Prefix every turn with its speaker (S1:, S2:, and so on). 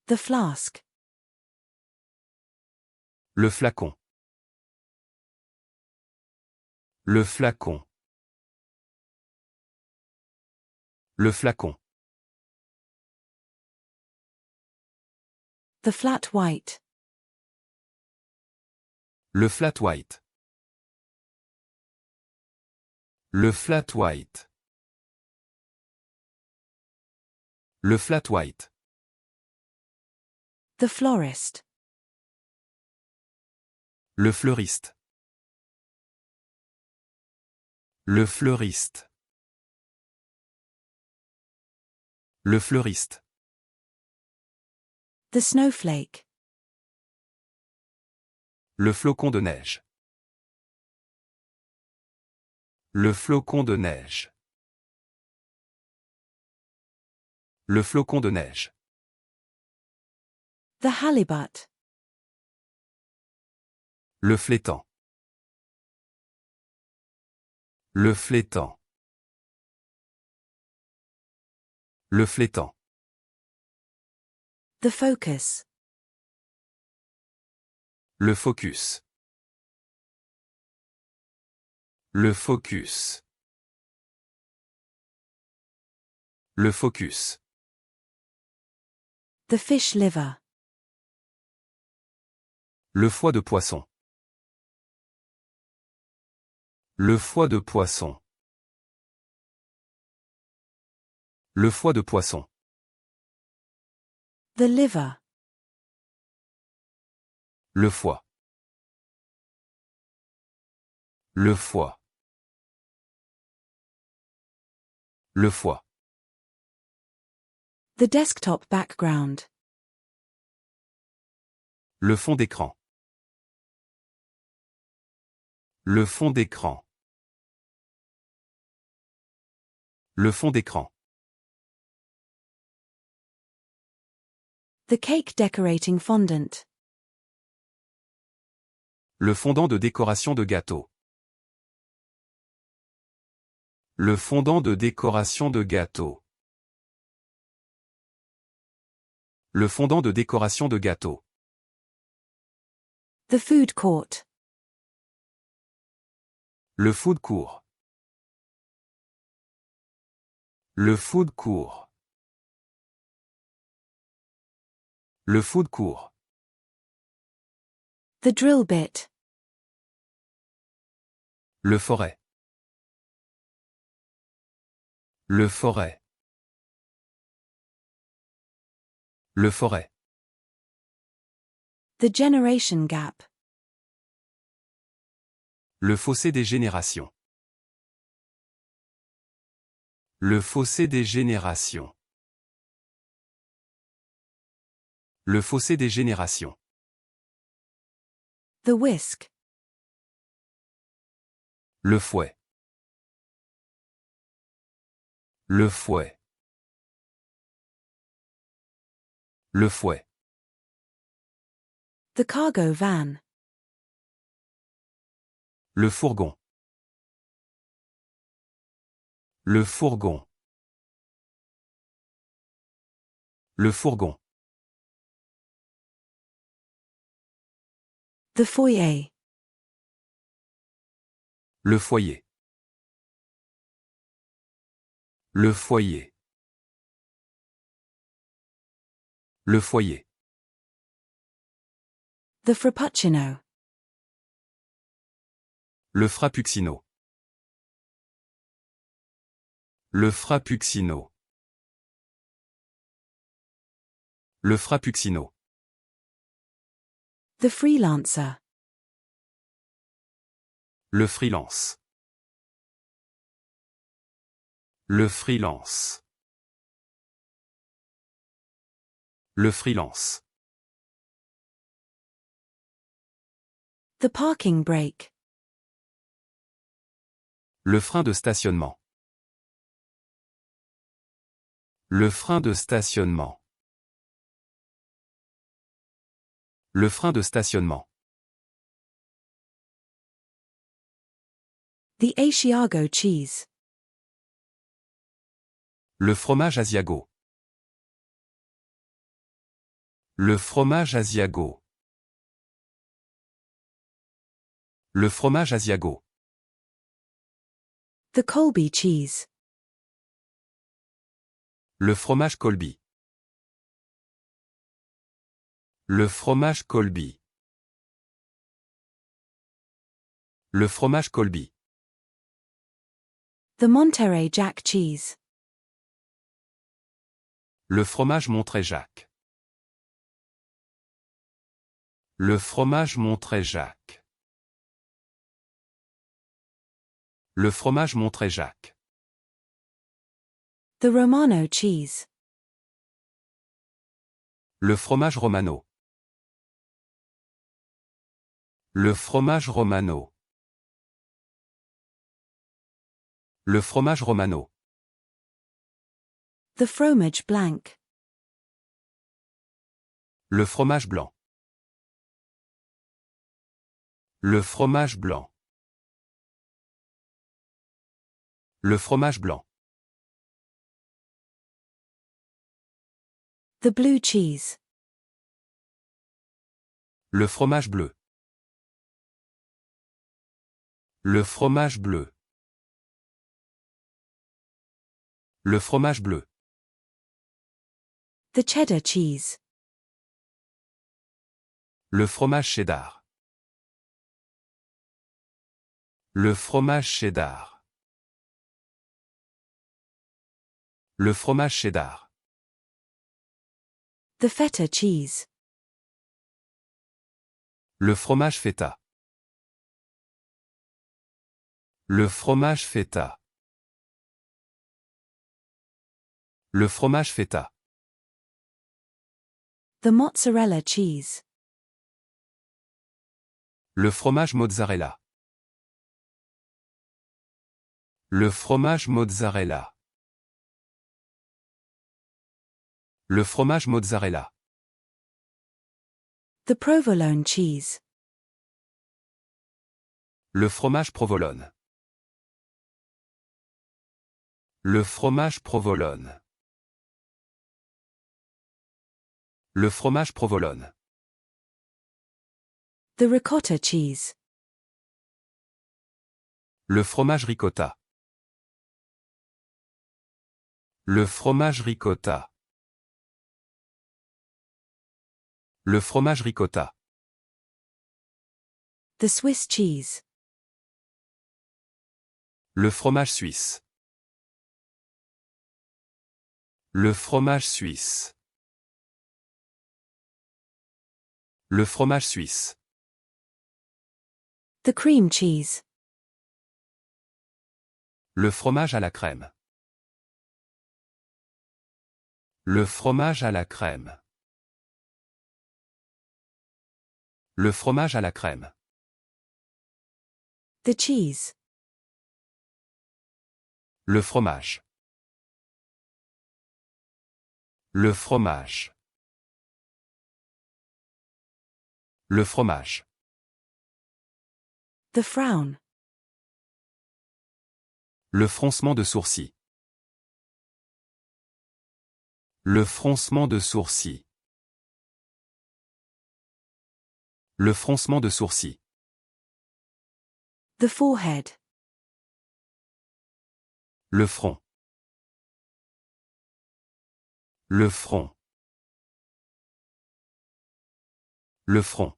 S1: The flask.
S2: Le flacon. Le flacon. Le flacon.
S1: The flat white.
S2: Le flat white. Le flat white. Le flat white.
S1: The florist.
S2: Le fleuriste. Le fleuriste. Le fleuriste.
S1: The snowflake.
S2: Le flocon de neige. Le flocon de neige. Le flocon de neige.
S1: The halibut.
S2: Le flétan. Le flétan. Le flétan.
S1: The focus.
S2: Le focus. Le focus. Le focus.
S1: The fish liver.
S2: Le foie de poisson. Le foie de poisson. Le foie de poisson.
S1: The liver.
S2: Le foie. Le foie. Le foie.
S1: The desktop background.
S2: Le fond d'écran. Le fond d'écran. Le fond d'écran.
S1: The cake decorating fondant.
S2: Le fondant de décoration de gâteau. Le fondant de décoration de gâteau. Le fondant de décoration de gâteau.
S1: The food court.
S2: Le food court. Le food court. Le food court.
S1: The drill bit.
S2: Le forêt. Le forêt. Le forêt.
S1: The generation gap.
S2: Le fossé des générations. Le fossé des générations. Le fossé des générations.
S1: The whisk.
S2: Le fouet. Le fouet. Le fouet.
S1: The cargo van.
S2: Le fourgon. Le fourgon. Le fourgon.
S1: The foyer.
S2: Le foyer. Le foyer. Le foyer.
S1: The frappuccino.
S2: Le frappuccino. Le frappuccino. Le frappuccino.
S1: The freelancer.
S2: Le freelance. Le freelance. Le freelance.
S1: The parking brake.
S2: Le frein de stationnement. Le frein de stationnement. Le frein de stationnement.
S1: The Asiago cheese.
S2: Le fromage Asiago. Le fromage Asiago. Le fromage Asiago.
S1: The Colby cheese.
S2: Le fromage Colby. Le fromage Colby. Le fromage Colby.
S1: The Monterey Jack cheese.
S2: Le fromage Montreuil-Jacques. Le fromage Montreuil-Jacques. Le fromage Montreuil-Jacques.
S1: The Romano cheese.
S2: Le fromage Romano. Le fromage Romano. Le fromage Romano.
S1: The fromage blanc.
S2: Le fromage blanc. Le fromage blanc. Le fromage blanc.
S1: The blue cheese.
S2: Le fromage bleu. Le fromage bleu. Le fromage bleu.
S1: The cheddar cheese.
S2: Le fromage cheddar. Le fromage cheddar. Le fromage cheddar.
S1: The feta cheese.
S2: Le fromage feta. Le fromage feta. Le fromage feta.
S1: The mozzarella cheese.
S2: Le fromage mozzarella. Le fromage mozzarella. Le fromage mozzarella.
S1: The provolone cheese.
S2: Le fromage provolone. Le fromage provolone. Le fromage provolone.
S1: The ricotta cheese.
S2: Le fromage ricotta. Le fromage ricotta. Le fromage ricotta.
S1: The Swiss cheese.
S2: Le fromage suisse. Le fromage suisse. Le fromage suisse.
S1: The cream cheese.
S2: Le fromage à la crème. Le fromage à la crème. Le fromage à la crème.
S1: The cheese.
S2: Le fromage. Le fromage. Le fromage.
S1: The frown.
S2: Le froncement de sourcils. Le froncement de sourcils. Le froncement de sourcils.
S1: The forehead.
S2: Le front. Le front. Le front.